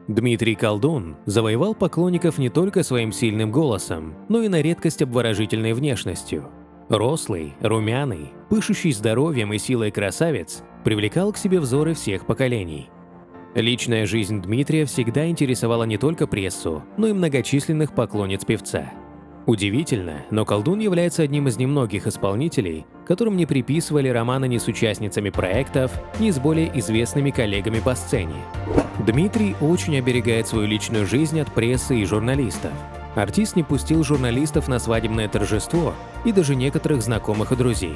Дмитрий Колдун завоевал поклонников не только своим сильным голосом, но и на редкость обворожительной внешностью. Рослый, румяный, пышущий здоровьем и силой красавец привлекал к себе взоры всех поколений. Личная жизнь Дмитрия всегда интересовала не только прессу, но и многочисленных поклонниц певца. Удивительно, но Колдун является одним из немногих исполнителей, которым не приписывали романы ни с участницами проектов, ни с более известными коллегами по сцене. Дмитрий очень оберегает свою личную жизнь от прессы и журналистов. Артист не пустил журналистов на свадебное торжество и даже некоторых знакомых и друзей.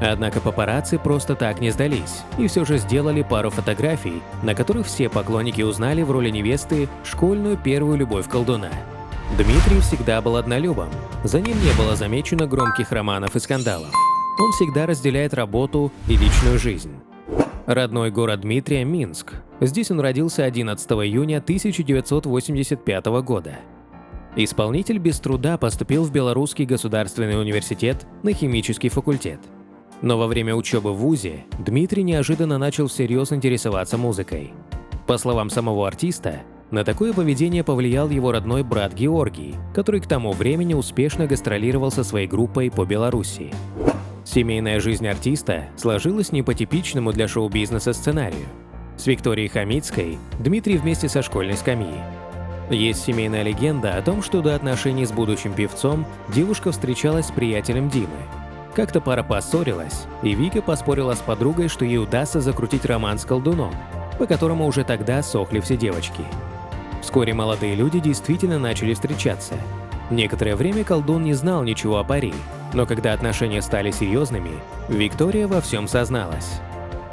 Однако папарацци просто так не сдались и все же сделали пару фотографий, на которых все поклонники узнали в роли невесты школьную первую любовь колдуна. Дмитрий всегда был однолюбом, за ним не было замечено громких романов и скандалов. Он всегда разделяет работу и личную жизнь. Родной город Дмитрия – Минск. Здесь он родился 11 июня 1985 года. Исполнитель без труда поступил в Белорусский государственный университет на химический факультет. Но во время учебы в вузе Дмитрий неожиданно начал всерьез интересоваться музыкой. По словам самого артиста, на такое поведение повлиял его родной брат Георгий, который к тому времени успешно гастролировал со своей группой по Беларуси. Семейная жизнь артиста сложилась не по типичному для шоу-бизнеса сценарию. С Викторией Хамицкой Дмитрий вместе со школьной скамьи. Есть семейная легенда о том, что до отношений с будущим певцом девушка встречалась с приятелем Димы. Как-то пара поссорилась, и Вика поспорила с подругой, что ей удастся закрутить роман с колдуном, по которому уже тогда сохли все девочки. Вскоре молодые люди действительно начали встречаться. Некоторое время колдун не знал ничего о паре, но когда отношения стали серьезными, Виктория во всем созналась.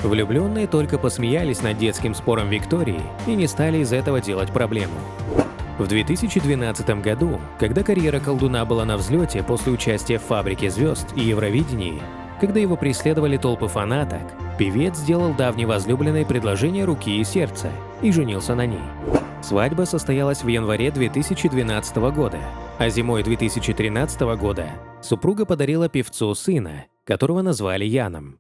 Влюбленные только посмеялись над детским спором Виктории и не стали из этого делать проблему. В 2012 году, когда карьера колдуна была на взлете после участия в «Фабрике звезд» и Евровидении, когда его преследовали толпы фанаток, певец сделал давней возлюбленной предложение руки и сердца и женился на ней. Свадьба состоялась в январе 2012 года, а зимой 2013 года супруга подарила певцу сына, которого назвали Яном.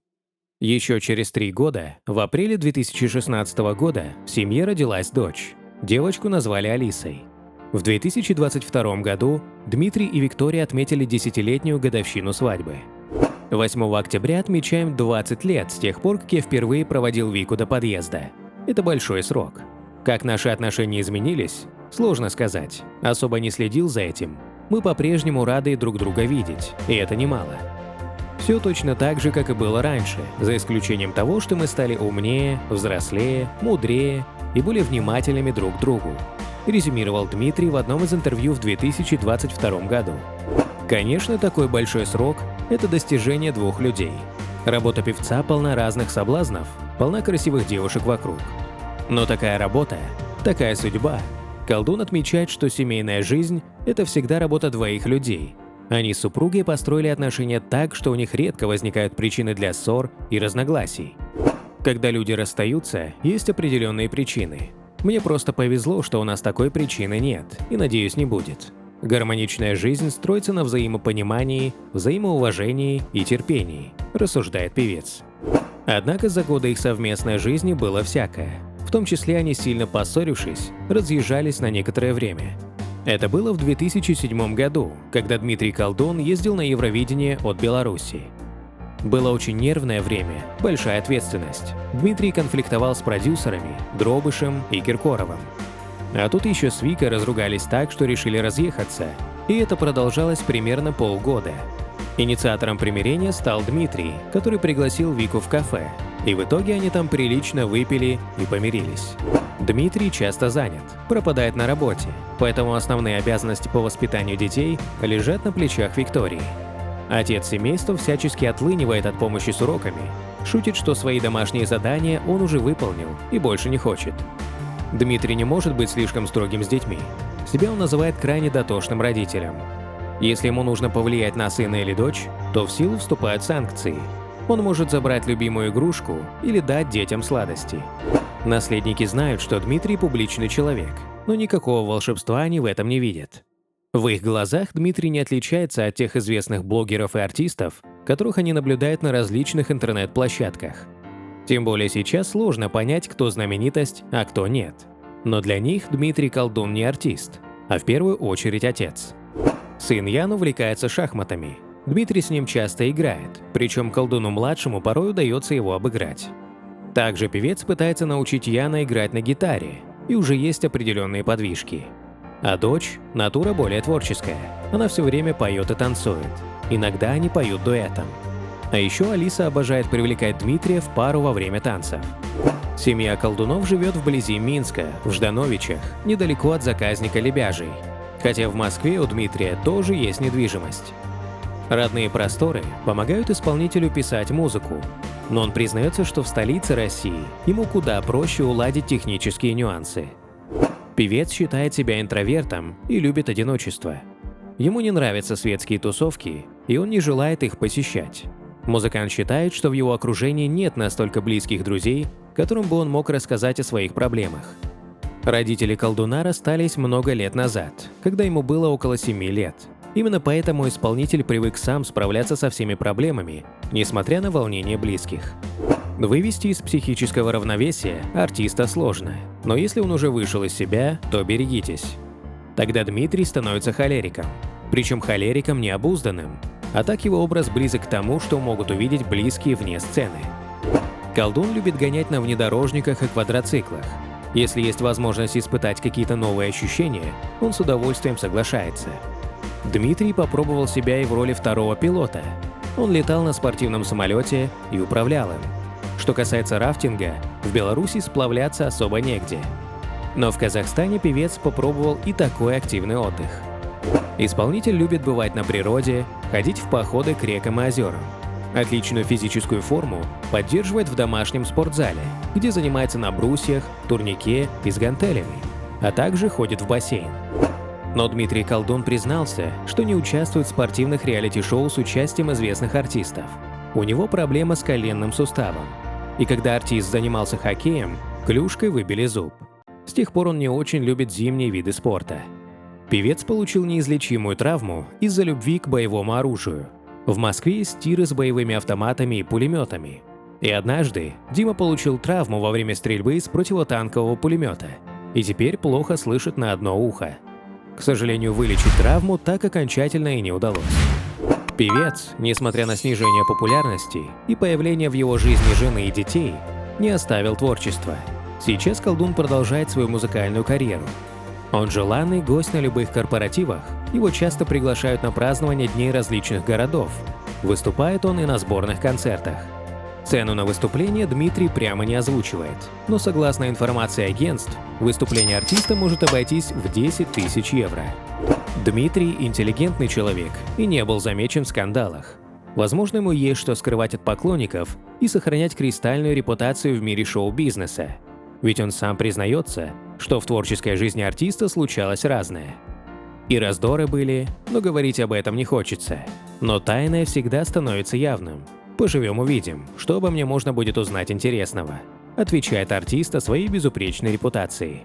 Еще через 3 года, в апреле 2016 года, в семье родилась дочь. Девочку назвали Алисой. В 2022 году Дмитрий и Виктория отметили 10-летнюю годовщину свадьбы. 8 октября отмечаем 20 лет с тех пор, как я впервые проводил Вику до подъезда. Это большой срок. Как наши отношения изменились, сложно сказать. Особо не следил за этим. Мы по-прежнему рады друг друга видеть, и это немало. Все точно так же, как и было раньше, за исключением того, что мы стали умнее, взрослее, мудрее и более внимательными друг к другу, резюмировал Дмитрий в одном из интервью в 2022 году. Конечно, такой большой срок – это достижение двух людей. Работа певца полна разных соблазнов, полна красивых девушек вокруг. Но такая работа, такая судьба. Колдун отмечает, что семейная жизнь – это всегда работа двоих людей. Они с супругой построили отношения так, что у них редко возникают причины для ссор и разногласий. Когда люди расстаются, есть определенные причины. Мне просто повезло, что у нас такой причины нет, и, надеюсь, не будет. Гармоничная жизнь строится на взаимопонимании, взаимоуважении и терпении, рассуждает певец. Однако за годы их совместной жизни было всякое. В том числе они, сильно поссорившись, разъезжались на некоторое время. Это было в 2007 году, когда Дмитрий Колдун ездил на Евровидение от Беларуси. Было очень нервное время, большая ответственность. Дмитрий конфликтовал с продюсерами Дробышем и Киркоровым. А тут еще с Викой разругались так, что решили разъехаться, и это продолжалось примерно полгода. Инициатором примирения стал Дмитрий, который пригласил Вику в кафе, и в итоге они там прилично выпили и помирились. Дмитрий часто занят, пропадает на работе, поэтому основные обязанности по воспитанию детей лежат на плечах Виктории. Отец семейства всячески отлынивает от помощи с уроками, шутит, что свои домашние задания он уже выполнил и больше не хочет. Дмитрий не может быть слишком строгим с детьми. Себя он называет крайне дотошным родителем. Если ему нужно повлиять на сына или дочь, то в силу вступают санкции. Он может забрать любимую игрушку или дать детям сладости. Наследники знают, что Дмитрий публичный человек, но никакого волшебства они в этом не видят. В их глазах Дмитрий не отличается от тех известных блогеров и артистов, которых они наблюдают на различных интернет-площадках. Тем более сейчас сложно понять, кто знаменитость, а кто нет. Но для них Дмитрий Колдун не артист, а в первую очередь отец. Сын Ян увлекается шахматами. Дмитрий с ним часто играет, причем Колдуну-младшему порой удается его обыграть. Также певец пытается научить Яна играть на гитаре, и уже есть определенные подвижки. А дочь – натура более творческая, она все время поет и танцует. Иногда они поют дуэтом. А еще Алиса обожает привлекать Дмитрия в пару во время танцев. Семья Колдунов живет вблизи Минска, в Ждановичах, недалеко от заказника Лебяжий. Хотя в Москве у Дмитрия тоже есть недвижимость. Родные просторы помогают исполнителю писать музыку, но он признается, что в столице России ему куда проще уладить технические нюансы. Певец считает себя интровертом и любит одиночество. Ему не нравятся светские тусовки, и он не желает их посещать. Музыкант считает, что в его окружении нет настолько близких друзей, которым бы он мог рассказать о своих проблемах. Родители колдуна расстались много лет назад, когда ему было около 7 лет. Именно поэтому исполнитель привык сам справляться со всеми проблемами, несмотря на волнение близких. Вывести из психического равновесия артиста сложно, но если он уже вышел из себя, то берегитесь. Тогда Дмитрий становится холериком, причем холериком необузданным, а так его образ близок к тому, что могут увидеть близкие вне сцены. Колдун любит гонять на внедорожниках и квадроциклах. Если есть возможность испытать какие-то новые ощущения, он с удовольствием соглашается. Дмитрий попробовал себя и в роли второго пилота. Он летал на спортивном самолете и управлял им. Что касается рафтинга, в Беларуси сплавляться особо негде. Но в Казахстане певец попробовал и такой активный отдых. Исполнитель любит бывать на природе, ходить в походы к рекам и озерам. Отличную физическую форму поддерживает в домашнем спортзале, где занимается на брусьях, турнике и с гантелями, а также ходит в бассейн. Но Дмитрий Колдун признался, что не участвует в спортивных реалити-шоу с участием известных артистов. У него проблема с коленным суставом. И когда артист занимался хоккеем, клюшкой выбили зуб. С тех пор он не очень любит зимние виды спорта. Певец получил неизлечимую травму из-за любви к боевому оружию. В Москве есть тиры с боевыми автоматами и пулеметами. И однажды Дима получил травму во время стрельбы из противотанкового пулемета и теперь плохо слышит на одно ухо. К сожалению, вылечить травму так окончательно и не удалось. Певец, несмотря на снижение популярности и появление в его жизни жены и детей, не оставил творчество. Сейчас колдун продолжает свою музыкальную карьеру. Он желанный гость на любых корпоративах, его часто приглашают на празднование дней различных городов. Выступает он и на сборных концертах. Цену на выступление Дмитрий прямо не озвучивает, но согласно информации агентств, выступление артиста может обойтись в 10 тысяч евро. Дмитрий – интеллигентный человек и не был замечен в скандалах. Возможно, ему есть что скрывать от поклонников и сохранять кристальную репутацию в мире шоу-бизнеса. Ведь он сам признается, что в творческой жизни артиста случалось разное. И раздоры были, но говорить об этом не хочется. Но тайное всегда становится явным. «Поживем – увидим, что обо мне можно будет узнать интересного», отвечает артист о своей безупречной репутации.